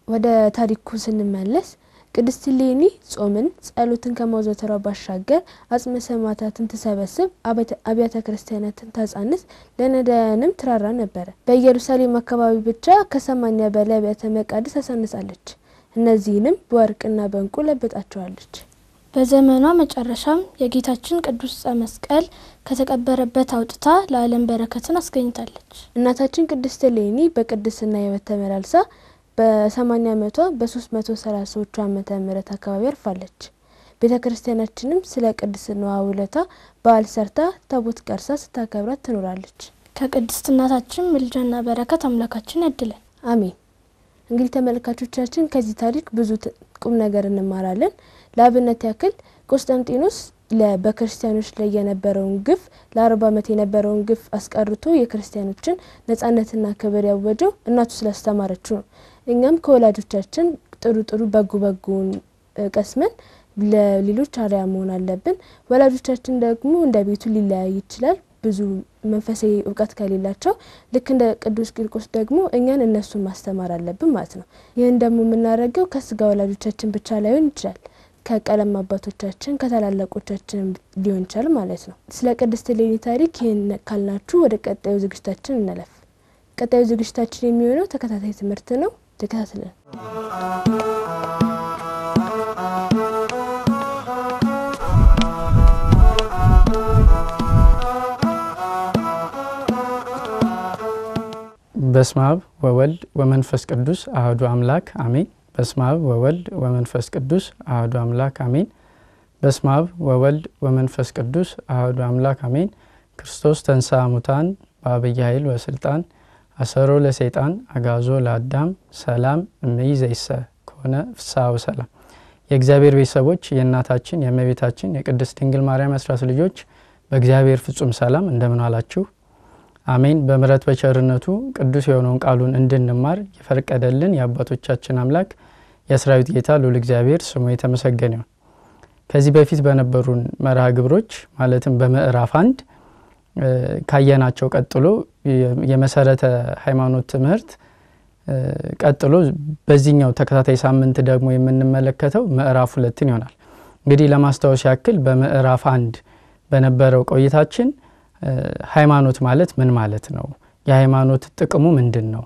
ወደ ታሪኩ ስንመለስ ቅድስት እሌኒ ጾምን ጸሎትን ከማውዘተራ ባሻገር አጽመ ሰማዕታትን ተሰበስብ አብያተ ክርስቲያናትን ታጻንስ ለነዳያንም ትራራ ነበር። በኢየሩሳሌም አካባቢ ብቻ ከ80 በላይ አብያተ መቃድስ አሳንሳለች። እነዚህንም በወርቅና በእንቁ ለብጣቸዋለች። በዘመኗ መጨረሻም የጌታችን ቅዱስ መስቀል ከተቀበረበት አውጥታ ለዓለም በረከትን አስገኝታለች። እናታችን ቅድስት እሌኒ በቅድስና ሕይወት ተመላልሳ በ80 ዓመቷ በ330 ዓመተ ምህረት አካባቢ አርፋለች። ቤተክርስቲያናችንም ስለ ቅድስናዋ ውለታ በዓል ሰርታ ታቦት ቀርሳ ስታከብራት ትኖራለች። ከቅድስት እናታችን ምልጃና በረከት አምላካችን ያድለን። አሜን። እንግዲህ ተመልካቾቻችን ከዚህ ታሪክ ብዙ ቁም ነገር እንማራለን። ለአብነት ያክል ቆስጠንጢኖስ በክርስቲያኖች ላይ የነበረውን ግፍ ለ40 ዓመት የነበረውን ግፍ አስቀርቶ የክርስቲያኖችን ነጻነትና ክብር ያወጀው እናቱ ስላስተማረችው ነው። እኛም ከወላጆቻችን ጥሩ በጎን ቀስመን ለሌሎች አርአያ መሆን አለብን። ወላጆቻችን ደግሞ እንደ ቤቱ ሊለያይ ይችላል። ብዙ መንፈሳዊ ዕውቀት ከሌላቸው ልክ እንደ ቅዱስ ቂርቆስ ደግሞ እኛን እነሱን ማስተማር አለብን ማለት ነው። ይሄን ደግሞ የምናደርገው ከስጋ ወላጆቻችን ብቻ ላይሆን ይችላል። ከቀለም አባቶቻችን ከተላላቆቻችን ሊሆን ይችላል ማለት ነው። ስለ ቅድስት እሌኒ ታሪክ ይሄን ካልናችሁ ወደ ቀጣዩ ዝግጅታችን እንለፍ። ቀጣዩ ዝግጅታችን የሚሆነው ተከታታይ ትምህርት ነው። ተከታተሉን። በስመ አብ ወወልድ ወመንፈስ ቅዱስ አሐዱ አምላክ አሜን። በስመ አብ ወወልድ ወመንፈስ ቅዱስ አሐዱ አምላክ አሜን። በስመ አብ ወወልድ ወመንፈስ ቅዱስ አሐዱ አምላክ አሜን። ክርስቶስ ተንሥአ እሙታን በዐቢይ ኃይል ወስልጣን አሰሮ ለሰይጣን አጋዞ ለአዳም ሰላም እምይእዜሰ ኮነ ፍስሐ ወሰላም። የእግዚአብሔር ቤተሰቦች የእናታችን የእመቤታችን የቅድስት ድንግል ማርያም አስራት ልጆች በእግዚአብሔር ፍጹም ሰላም እንደምን አላችሁ? አሜን። በምሕረት በቸርነቱ ቅዱስ የሆነውን ቃሉን እንድንማር የፈቀደልን የአባቶቻችን አምላክ የእስራኤል ጌታ ልዑል እግዚአብሔር ስሙ የተመሰገነ ይሁን። ከዚህ በፊት በነበሩን መርሃ ግብሮች ማለትም በምዕራፍ 1 ካየናቸው ቀጥሎ የመሰረተ ሃይማኖት ትምህርት ቀጥሎ በዚህኛው ተከታታይ ሳምንት ደግሞ የምንመለከተው ምዕራፍ 2 ይሆናል። እንግዲህ ለማስታወስ ያክል በምዕራፍ 1 በነበረው ቆይታችን ሃይማኖት ማለት ምን ማለት ነው? የሃይማኖት ጥቅሙ ምንድነው?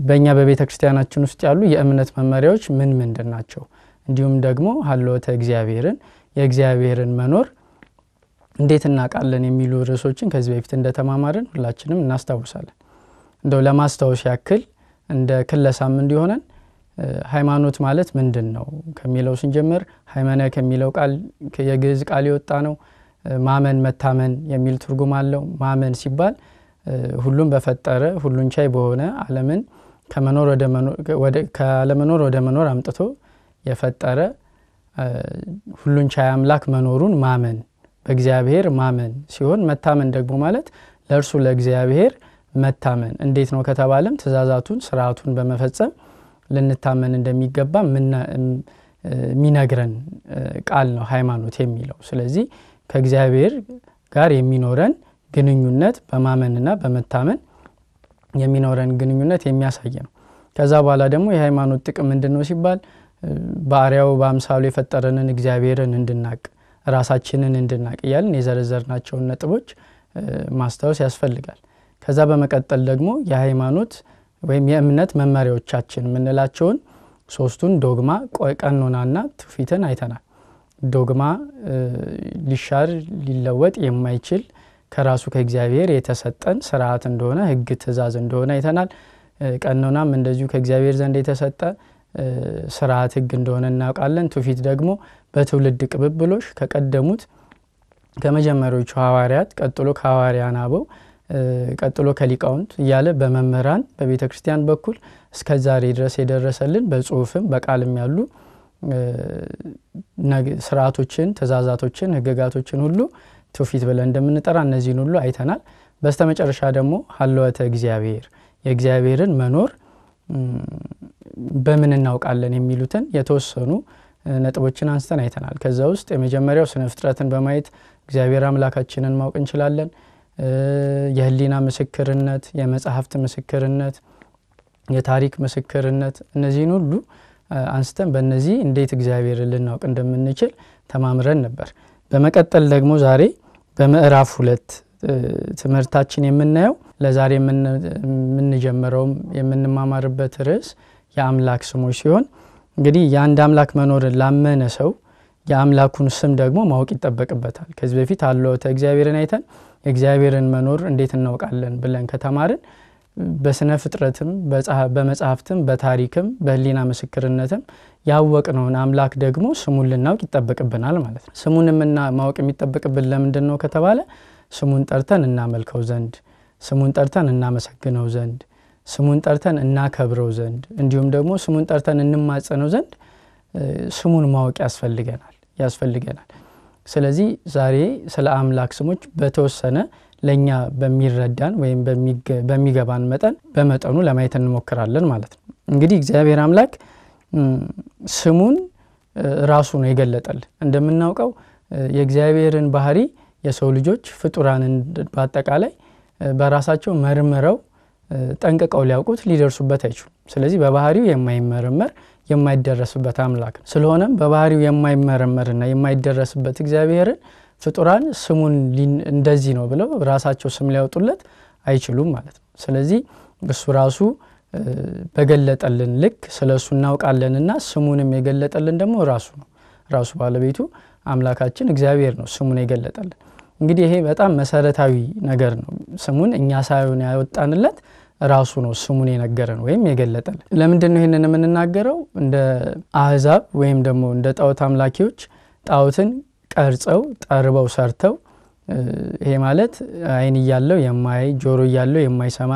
በእኛ በቤተክርስቲያናችን ውስጥ ያሉ የእምነት መመሪያዎች ምንድን ናቸው? እንዲሁም ደግሞ ሀልዎተ እግዚአብሔርን የእግዚአብሔርን መኖር እንዴት እናውቃለን የሚሉ ርዕሶችን ከዚህ በፊት እንደተማማርን ሁላችንም እናስታውሳለን። እንደው ለማስታወስ ያክል እንደ ክለሳም እንዲሆነን ሃይማኖት ማለት ምንድነው ከሚለው ስንጀምር ሃይመነ ከሚለው ቃል የግዕዝ ቃል የወጣ ነው። ማመን መታመን የሚል ትርጉም አለው። ማመን ሲባል ሁሉን በፈጠረ ሁሉን ቻይ በሆነ ዓለምን ከአለመኖር ወደ መኖር አምጥቶ የፈጠረ ሁሉን ቻይ አምላክ መኖሩን ማመን በእግዚአብሔር ማመን ሲሆን መታመን ደግሞ ማለት ለእርሱ ለእግዚአብሔር መታመን እንዴት ነው ከተባለም ትእዛዛቱን ስርዓቱን በመፈጸም ልንታመን እንደሚገባ ሚነግረን ቃል ነው ሃይማኖት የሚለው። ስለዚህ ከእግዚአብሔር ጋር የሚኖረን ግንኙነት በማመንና በመታመን የሚኖረን ግንኙነት የሚያሳይ ነው። ከዛ በኋላ ደግሞ የሃይማኖት ጥቅም ምንድነው ሲባል በአርአያው በአምሳሉ የፈጠረንን እግዚአብሔርን እንድናቅ ራሳችንን እንድናቅ ይላል የዘረዘርናቸው ነጥቦች ማስታወስ ያስፈልጋል። ከዛ በመቀጠል ደግሞ የሃይማኖት ወይም የእምነት መመሪያዎቻችን ምንላቸውን ሶስቱን ዶግማ ቀኖናና ትውፊትን አይተናል። ዶግማ ሊሻር ሊለወጥ የማይችል ከራሱ ከእግዚአብሔር የተሰጠን ስርዓት እንደሆነ ህግ ትእዛዝ እንደሆነ አይተናል። ቀኖናም እንደዚሁ ከእግዚአብሔር ዘንድ የተሰጠ ስርዓት ህግ እንደሆነ እናውቃለን። ትውፊት ደግሞ በትውልድ ቅብብሎሽ ከቀደሙት ከመጀመሪያዎቹ ሐዋርያት ቀጥሎ ከሐዋርያን አበው ቀጥሎ ከሊቃውንት እያለ በመምህራን በቤተክርስቲያን በኩል እስከዛሬ ድረስ የደረሰልን በጽሁፍም በቃልም ያሉ ስርዓቶችን ትእዛዛቶችን ህግጋቶችን ሁሉ ትውፊት ብለን እንደምንጠራ እነዚህን ሁሉ አይተናል። በስተመጨረሻ ደግሞ ሀልዎተ እግዚአብሔር የእግዚአብሔርን መኖር በምን እናውቃለን የሚሉትን የተወሰኑ ነጥቦችን አንስተን አይተናል። ከዛ ውስጥ የመጀመሪያው ስነ ፍጥረትን በማየት እግዚአብሔር አምላካችንን ማወቅ እንችላለን። የህሊና ምስክርነት የመጽሐፍት ምስክርነት የታሪክ ምስክርነት እነዚህን ሁሉ አንስተን በእነዚህ እንዴት እግዚአብሔርን ልናውቅ እንደምንችል ተማምረን ነበር። በመቀጠል ደግሞ ዛሬ በምዕራፍ 2 ትምህርታችን የምናየው ለዛሬ የምንጀምረው የምንማማርበት ርዕስ የአምላክ ስሞች ሲሆን እንግዲህ የአንድ አምላክ መኖርን ላመነ ሰው የአምላኩን ስም ደግሞ ማወቅ ይጠበቅበታል። ከዚህ በፊት አለውተ እግዚአብሔርን አይተን የእግዚአብሔርን መኖር እንዴት እናውቃለን ብለን ከተማርን በስነ ፍጥረትም በመጽሐፍትም በታሪክም በህሊና ምስክርነትም ያወቅነውን አምላክ ደግሞ ስሙን ልናውቅ ይጠበቅብናል ማለት ነው። ስሙንና ማወቅ የሚጠበቅብን ለምንድነው ከተባለ ስሙን ጠርተን እናመልከው ዘንድ፣ ስሙን ጠርተን እናመሰግነው ዘንድ፣ ስሙን ጠርተን እናከብረው ዘንድ እንዲሁም ደግሞ ስሙን ጠርተን እንማጸነው ዘንድ ስሙን ማወቅ ያስፈልገናል። ስለዚህ ዛሬ ስለ አምላክ ስሞች በተወሰነ ለኛ በሚረዳን ወይም በሚገባን በመጠኑ ለማየት እንሞክራለን ማለት ነው። እንግዲህ እግዚአብሔር አምላክ ስሙን ራሱ ነው የገለጠልን። እንደምናውቀው የእግዚአብሔርን ባህሪ የሰው ልጆች ፍጡራንን በአጠቃላይ በራሳቸው መርምረው ጠንቅቀው ሊያውቁት ሊደርሱበት አይችሉም። ስለዚህ በባህሪው የማይመረመር የማይደረስበት አምላክ ነው። ስለሆነም በባህሪው የማይመረመርና የማይደረስበት እግዚአብሔርን ፍጡራን ስሙን እንደዚህ ነው ብለው ራሳቸው ስም ሊያወጡለት አይችሉም ማለት ነው። ስለዚህ እሱ ራሱ በገለጠልን ልክ ስለሱ እናውቃለንና ስሙንም የገለጠልን ደግሞ ራሱ ባለቤቱ አምላካችን እግዚአብሔር ነው ስሙን የገለጠልን። እንግዲህ ይሄ በጣም መሰረታዊ ነገር ነው። ስሙን እኛ ሳይሆን ያወጣንለት ራሱ ነው ስሙን የነገረን ወይም የገለጠልን። ለምንድን ነው ይሄንን የምንናገረው? እንደ አህዛብ ወይም ደግሞ እንደ ጣዖት አምላኪዎች ጣዖትን ቀርጸው ጠርበው ሰርተው ይሄ ማለት አይን ያለው የማይ ጆሮ ያለው የማይሰማ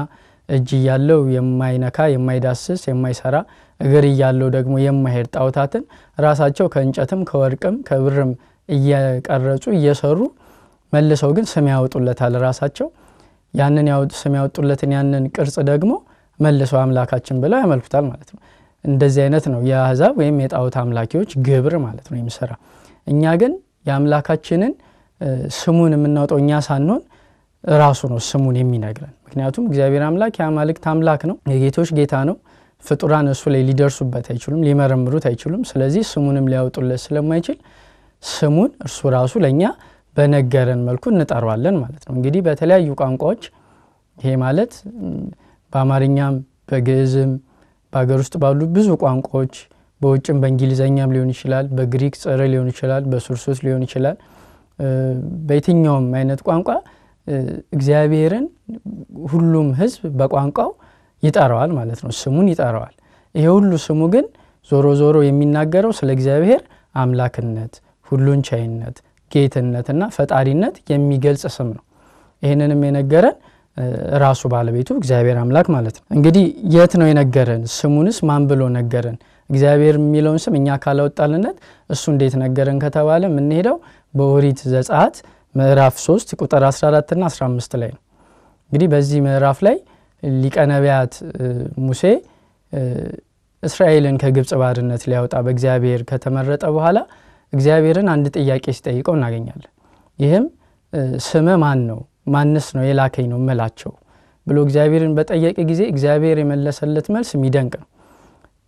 እጅ ያለው የማይነካ የማይዳስስ የማይሰራ እግር ያለው ደግሞ የማይሄድ ጣዖታትን ራሳቸው ከእንጨትም ከወርቅም ከብርም እየቀረጹ እየሰሩ መልሰው ግን ስም ያወጡለታል ራሳቸው። ያንን ስም ያወጡለትን ያንን ቅርጽ ደግሞ መልሰው አምላካችን ብለው ያመልኩታል ማለት ነው። እንደዚህ አይነት ነው የአህዛብ ወይም የጣዖት አምላኪዎች ግብር ማለት ነው የሚሰራ። እኛ ግን የአምላካችንን ስሙን የምናወጣው እኛ ሳንሆን ራሱ ነው ስሙን የሚነግረን። ምክንያቱም እግዚአብሔር አምላክ የአማልክት አምላክ ነው፣ የጌቶች ጌታ ነው። ፍጡራን እሱ ላይ ሊደርሱበት አይችሉም፣ ሊመረምሩት አይችሉም። ስለዚህ ስሙንም ሊያወጡለት ስለማይችል ስሙን እርሱ ራሱ ለኛ በነገረን መልኩ እንጠራዋለን ማለት ነው። እንግዲህ በተለያዩ ቋንቋዎች ይሄ ማለት በአማርኛም በግዕዝም በአገር ውስጥ ባሉ ብዙ ቋንቋዎች በውጭም በእንግሊዘኛም ሊሆን ይችላል፣ በግሪክ ጽር ሊሆን ይችላል፣ በሱርሱስ ሊሆን ይችላል። በየትኛውም አይነት ቋንቋ እግዚአብሔርን ሁሉም ሕዝብ በቋንቋው ይጠራዋል ማለት ነው፣ ስሙን ይጠራዋል። ይሄ ሁሉ ስሙ ግን ዞሮ የሚናገረው ስለ እግዚአብሔር አምላክነት፣ ሁሉን ቻይነት፣ ጌትነትና ፈጣሪነት የሚገልጽ ስም ነው። ይሄንንም የነገረን ራሱ ባለቤቱ እግዚአብሔር አምላክ ማለት ነው። እንግዲህ የት ነው የነገረን? ስሙንስ ማን ብሎ ነገረን? እግዚአብሔር የሚለውን ስም እኛ ካላወጣልነት እሱ እንዴት ነገረን ከተባለ የምንሄደው በኦሪት ዘጸአት ምዕራፍ 3 ቁጥር 14 እና 15 ላይ ነው። እንግዲህ በዚህ ምዕራፍ ላይ ሊቀ ነቢያት ሙሴ እስራኤልን ከግብጽ ባርነት ሊያወጣ በእግዚአብሔር ከተመረጠ በኋላ እግዚአብሔርን አንድ ጥያቄ ሲጠይቀው እናገኛለን። ይህም ስም ማን ነው? ማንስ ነው የላከኝ ነው መላቸው ብሎ እግዚአብሔርን በጠየቀ ጊዜ እግዚአብሔር የመለሰለት መልስ የሚደንቅ ነው።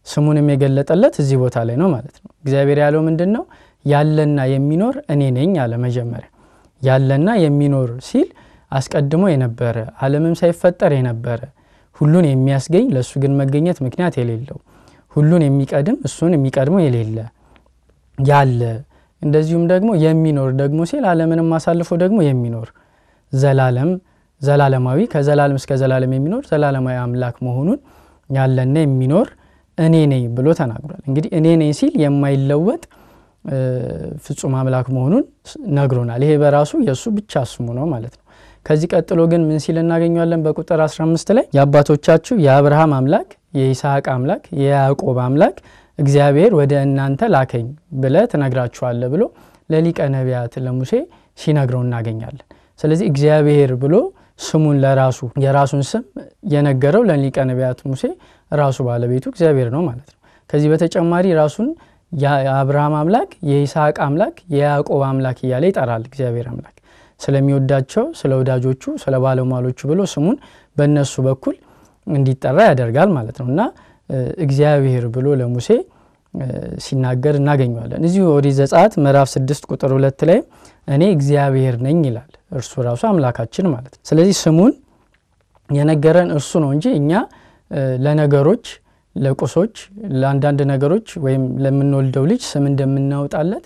ስሙንም የገለጠለት እዚህ ቦታ ላይ ነው ማለት ነው። እግዚአብሔር ያለው ምንድነው? ያለና የሚኖር እኔ ነኝ አለ። መጀመሪያ ያለና የሚኖር ሲል አስቀድሞ የነበረ ዓለምም ሳይፈጠር የነበረ ሁሉን የሚያስገኝ ለሱ ግን መገኘት ምክንያት የሌለው ሁሉን የሚቀድም እሱን የሚቀድመው የሌለ ያለ እንደዚሁም ደግሞ የሚኖር ደግሞ ሲል ዓለምንም አሳልፎ ደግሞ የሚኖር ዘላለማዊ ከዘላለም እስከ ዘላለም የሚኖር ዘላለማዊ አምላክ መሆኑን ያለና የሚኖር እኔ ነኝ ብሎ ተናግሯል። እንግዲህ እኔ ነኝ ሲል የማይለወጥ ፍጹም አምላክ መሆኑን ነግሮናል። ይሄ በራሱ የሱ ብቻ ስሙ ነው ማለት ነው። ከዚህ ቀጥሎ ግን ምን ሲል እናገኘዋለን? በቁጥር 15 ላይ የአባቶቻችሁ የአብርሃም አምላክ የይስሐቅ አምላክ የያዕቆብ አምላክ እግዚአብሔር ወደ እናንተ ላከኝ ብለ ተነግራችኋል ብሎ ለሊቀ ነቢያት ለሙሴ ሲነግረው እናገኛለን። ስለዚህ እግዚአብሔር ብሎ ስሙን ለራሱ የራሱን ስም የነገረው ለሊቀ ነቢያት ሙሴ ራሱ ባለቤቱ እግዚአብሔር ነው ማለት ነው። ከዚህ በተጨማሪ ራሱን የአብርሃም አምላክ የይስሐቅ አምላክ የያዕቆብ አምላክ እያለ ይጠራል። እግዚአብሔር አምላክ ስለሚወዳቸው ስለ ወዳጆቹ ስለ ባለሟሎቹ ብሎ ስሙን በእነሱ በኩል እንዲጠራ ያደርጋል ማለት ነውና እግዚአብሔር ብሎ ለሙሴ ሲናገር እናገኘዋለን። እዚሁ ኦሪት ዘጸአት ምዕራፍ 6 ቁጥር 2 ላይ እኔ እግዚአብሔር ነኝ ይላል። እርሱ ራሱ አምላካችን ማለት ነው። ስለዚህ ስሙን የነገረን እርሱ ነው እንጂ እኛ ለነገሮች ለቁሶች ለአንዳንድ ነገሮች ወይም ለምንወልደው ልጅ ስም እንደምናወጣለት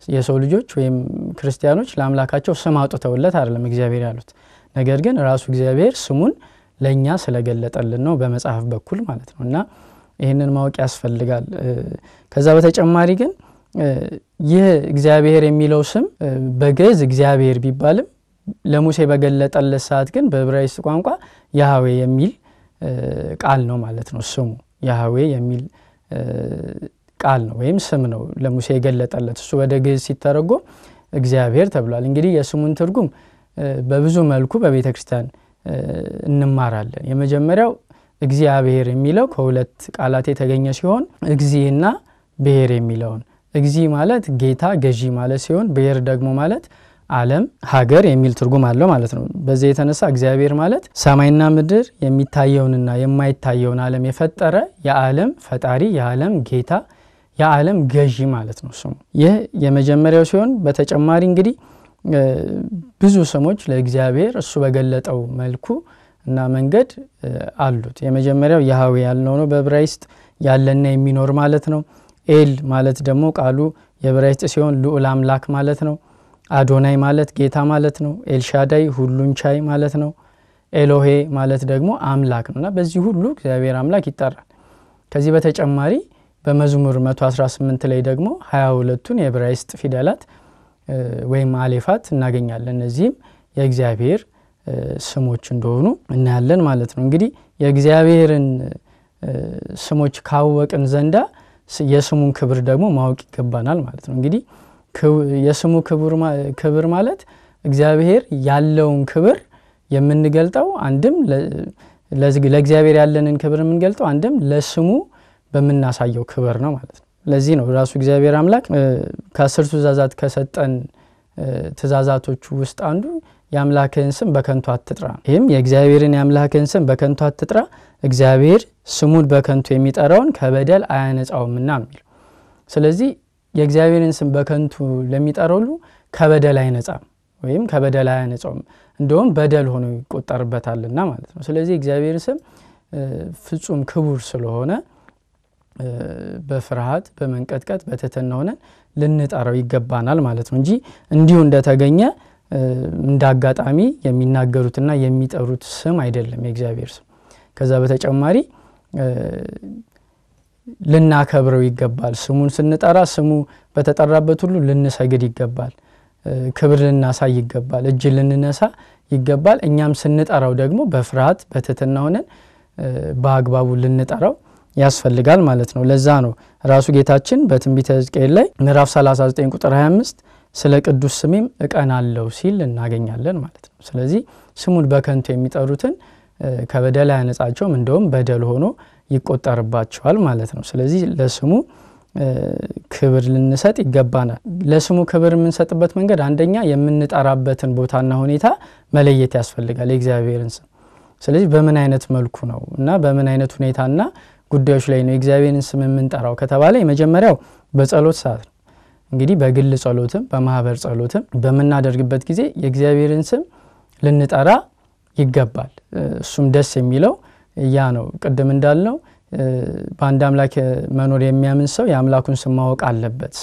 የሰው ልጆች ወይም ክርስቲያኖች ለአምላካቸው ስም አውጥተውለት አይደለም እግዚአብሔር ያሉት። ነገር ግን ራሱ እግዚአብሔር ስሙን ለኛ ስለገለጠልን ነው በመጽሐፍ በኩል ማለት ነውና ይሄንን ማወቅ ያስፈልጋል። ከዛ በተጨማሪ ግን ይህ እግዚአብሔር የሚለው ስም በግዕዝ እግዚአብሔር ቢባልም ለሙሴ በገለጠለት ሰዓት ግን በዕብራይስጥ ቋንቋ ያህዌ የሚል ቃል ነው ማለት ነው። ስሙ ያህዌ የሚል ቃል ነው ወይም ስም ነው ለሙሴ የገለጠለት። እሱ ወደ ግዕዝ ሲተረጎም እግዚአብሔር ተብሏል። እንግዲህ የስሙን ትርጉም በብዙ መልኩ በቤተ ክርስቲያን እንማራለን። የመጀመሪያው እግዚአብሔር የሚለው ከሁለት ቃላት የተገኘ ሲሆን እግዚእና ብሔር የሚለውን እግዚ ማለት ጌታ ገዢ ማለት ሲሆን ብሔር ደግሞ ማለት ዓለም ሀገር የሚል ትርጉም አለው ማለት ነው። በዚህ የተነሳ እግዚአብሔር ማለት ሰማይና ምድር የሚታየውንና የማይታየውን ዓለም የፈጠረ የዓለም ፈጣሪ የዓለም ጌታ የዓለም ገዢ ማለት ነው ስሙ። ይህ የመጀመሪያው ሲሆን በተጨማሪ እንግዲህ ብዙ ስሞች ለእግዚአብሔር እሱ በገለጠው መልኩ እና መንገድ አሉት። የመጀመሪያው ያህዌ ያልነው ነው በዕብራይስጥ ያለና የሚኖር ማለት ነው። ኤል ማለት ደግሞ ቃሉ የዕብራይስጥ ሲሆን ልዑል አምላክ ማለት ነው። አዶናይ ማለት ጌታ ማለት ነው። ኤልሻዳይ ሁሉን ቻይ ማለት ነው። ኤሎሄ ማለት ደግሞ አምላክ ነውና በዚህ ሁሉ እግዚአብሔር አምላክ ይጠራል። ከዚህ በተጨማሪ በመዝሙር 118 ላይ ደግሞ 22ቱን የዕብራይስጥ ፊደላት ወይም አሌፋት እናገኛለን። እነዚህም የእግዚአብሔር ስሞች እንደሆኑ እናያለን ማለት ነው። እንግዲህ የእግዚአብሔርን ስሞች ካወቅን ዘንዳ የስሙን ክብር ደግሞ ማወቅ ይገባናል ማለት ነው። እንግዲህ የስሙ ክብር ማለት እግዚአብሔር ያለውን ክብር የምንገልጠው አንድም ለእግዚአብሔር ያለንን ክብር የምንገልጠው አንድም ለስሙ በመናሳየው ክብር ነው ማለት ነው። ለዚህ ነው ራሱ እግዚአብሔር አምላክ ከ10 ትእዛዛት ከሰጠን ትእዛዛቶቹ ውስጥ አንዱ የአምላክህን ስም በከንቱ አትጥራ። ይህም የእግዚአብሔርን የአምላክህን ስም በከንቱ አትጥራ እግዚአብሔር ስሙን በከንቱ የሚጠራውን ከበደል አያነጻውምና የሚል። ስለዚህ የእግዚአብሔርን ስም በከንቱ ለሚጠራው ሁሉ ከበደል አይነጻም ወይም ከበደል አያነጻውም እንደውም በደል ሆኖ ይቆጠርበታልና ማለት ነው። ስለዚህ እግዚአብሔር ስም ፍጹም ክቡር ስለሆነ በፍርሃት በመንቀጥቀጥ በትህትና ሆነን ልንጠራው ይገባናል ማለት ነው እንጂ እንዲሁ እንደተገኘ እንዳጋጣሚ የሚናገሩትና የሚጠሩት ስም አይደለም የእግዚአብሔር ስም። ከዛ በተጨማሪ ልናከብረው ይገባል። ስሙን ስንጠራ ስሙ በተጠራበት ሁሉ ልንሰግድ ይገባል፣ ክብር ልናሳይ ይገባል፣ እጅ ልንነሳ ይገባል። እኛም ስንጠራው ደግሞ በፍርሃት በትህትና ሆነን በአግባቡ ልንጠራው ያስፈልጋል ማለት ነው። ለዛ ነው ራሱ ጌታችን በትንቢተ ሕዝቅኤል ላይ ምዕራፍ 39 ቁጥር 25 ስለ ቅዱስ ስሜም እቀናለሁ ሲል እናገኛለን ማለት ነው። ስለዚህ ስሙን በከንቱ የሚጠሩትን ከበደል አያነጻቸውም እንደውም በደል ሆኖ ይቆጠርባቸዋል ማለት ነው። ስለዚህ ለስሙ ክብር ልንሰጥ ይገባናል። ለስሙ ክብር የምንሰጥበት መንገድ አንደኛ የምንጠራበትን ቦታና ሁኔታ መለየት ያስፈልጋል የእግዚአብሔርን ስም። ስለዚህ በምን አይነት መልኩ ነው እና በምን አይነት ሁኔታና ጉዳዮች ላይ ነው የእግዚአብሔርን ስም የምንጠራው ከተባለ የመጀመሪያው በጸሎት ሰዓት ነው። እንግዲህ በግል ጸሎትም በማህበር ጸሎትም በመናደርግበት ጊዜ የእግዚአብሔርን ስም ልንጠራ ይገባል። እሱም ደስ የሚለው ያ ነው። ቅድም እንዳልነው በአንድ አምላክ መኖር የሚያምን ሰው የአምላኩን ስም ማወቅ አለበት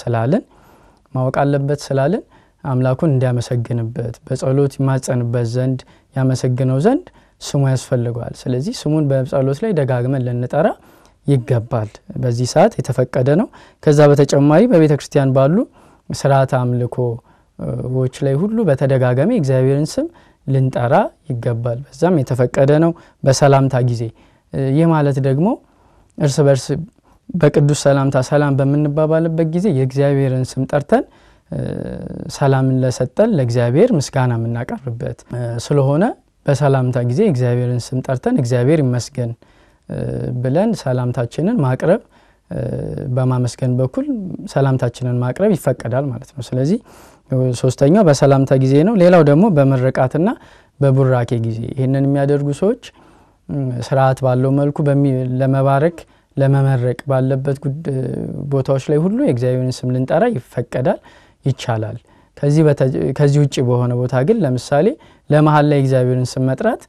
ስላልን አምላኩን እንዲያመሰግንበት በጸሎት ይማጸንበት ዘንድ ያመሰግነው ዘንድ ስሙ ያስፈልጋል። ስለዚህ ስሙን በጸሎት ላይ ደጋግመን ልንጠራ ይገባል። በዚህ ሰዓት የተፈቀደ ነው። ከዛ በተጨማሪ በቤተ ክርስቲያን ባሉ ስርዓተ አምልኮዎች ላይ ሁሉ በተደጋጋሚ እግዚአብሔርን ስም ልንጠራ ይገባል። በዛም የተፈቀደ ነው። በሰላምታ ጊዜ ይህ ማለት ደግሞ እርስ በርስ በቅዱስ ሰላምታ ሰላም በምንባባልበት ጊዜ የእግዚአብሔርን ስም ጠርተን ሰላምን ለሰጠን ለእግዚአብሔር ምስጋና የምናቀርብበት ስለሆነ በሰላምታ ጊዜ እግዚአብሔርን ስም ጠርተን እግዚአብሔር ይመስገን ብለን ሰላምታችንን ማቅረብ በማመስገን በኩል ሰላምታችንን ማቅረብ ይፈቀዳል ማለት ነው። ስለዚህ ሶስተኛው በሰላምታ ጊዜ ነው። ሌላው ደግሞ በምርቃትና በቡራኬ ጊዜ ይሄንን የሚያደርጉ ሰዎች ስርዓት ባለው መልኩ ለመባረክ ለመመረቅ ባለበት ቦታዎች ላይ ሁሉ የእግዚአብሔርን ስም ልንጠራ ይፈቀዳል ይቻላል። ከዚህ ውጪ በሆነ ቦታ ግን ለምሳሌ ለመሐላ ላይ የእግዚአብሔርን ስም መጥራት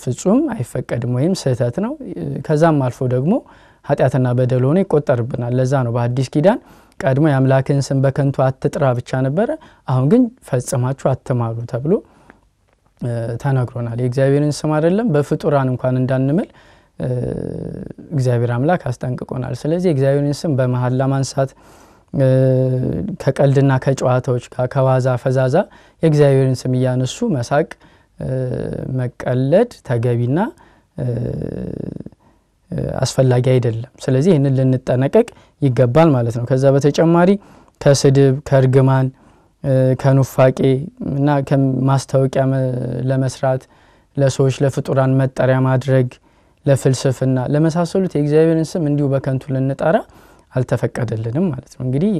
ፍጹም አይፈቀድም ወይም ስህተት ነው። ከዛም አልፎ ደግሞ ኃጢአትና በደል ሆኖ ይቆጠርብናል። ለዛ ነው በአዲስ ኪዳን ቀድሞ የአምላክን ስም በከንቱ አትጥራ ብቻ ነበር፣ አሁን ግን ፈጽማችሁ አትማሉ ተብሎ ተነግሮናል። የእግዚአብሔርን ስም አይደለም በፍጡራን እንኳን እንዳንምል እግዚአብሔር አምላክ አስጠንቅቆናል። ስለዚህ የእግዚአብሔርን ስም በመሐላ ማንሳት ከቀልድና ከጨዋታዎች ከዋዛ ፈዛዛ የእግዚአብሔርን ስም እያነሱ መሳቅ መቀለድ ተገቢና አስፈላጊ አይደለም። ስለዚህ ይህንን ልንጠነቀቅ ይገባል ማለት ነው። ከዛ በተጨማሪ ከስድብ ከርግማን ከኑፋቄ እና ከማስታወቂያ ለመስራት ለሰዎች ለፍጡራን መጠሪያ ማድረግ ለፍልስፍና ለመሳሰሉት የእግዚአብሔርን ስም እንዲሁ በከንቱ ልንጠራ አልተፈቀደልንም ማለት ነው። እንግዲህ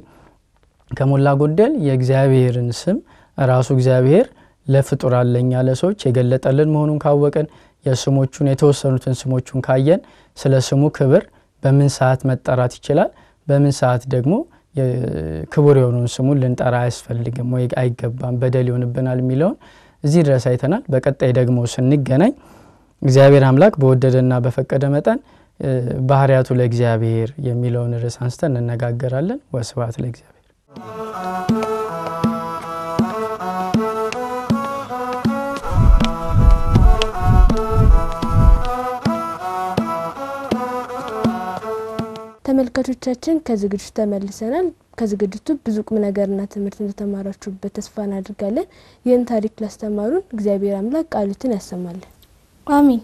ከሞላ ጎደል የእግዚአብሔርን ስም ራሱ እግዚአብሔር ለፍጡራን ለኛ ለሰዎች የገለጠልን መሆኑን ካወቀን የስሞቹን የተወሰኑትን ስሞቹን ካየን ስለ ስሙ ክብር በምን ሰዓት መጠራት ይችላል በምን ሰዓት ደግሞ ክቡር የሆነውን ስሙን ልንጠራ አያስፈልግም ወይ አይገባም በደል ይሆንብናል የሚለውን እዚህ ድረስ አይተናል። በቀጣይ ደግሞ ስንገናኝ እግዚአብሔር አምላክ በወደደና በፈቀደ መጠን ባህሪያቱ ለእግዚአብሔር የሚለውን ርዕስ አንስተን እንነጋገራለን። ወስብሐት ለእግዚአብሔር። ተመልካቾቻችን ከዝግጅቱ ተመልሰናል። ከዝግጅቱ ብዙ ቁም ነገርና ትምህርት እንደተማራችሁበት ተስፋ እናደርጋለን። ይህን ታሪክ ላስተማሩን እግዚአብሔር አምላክ ቃሉን ያሰማልን። አሜን።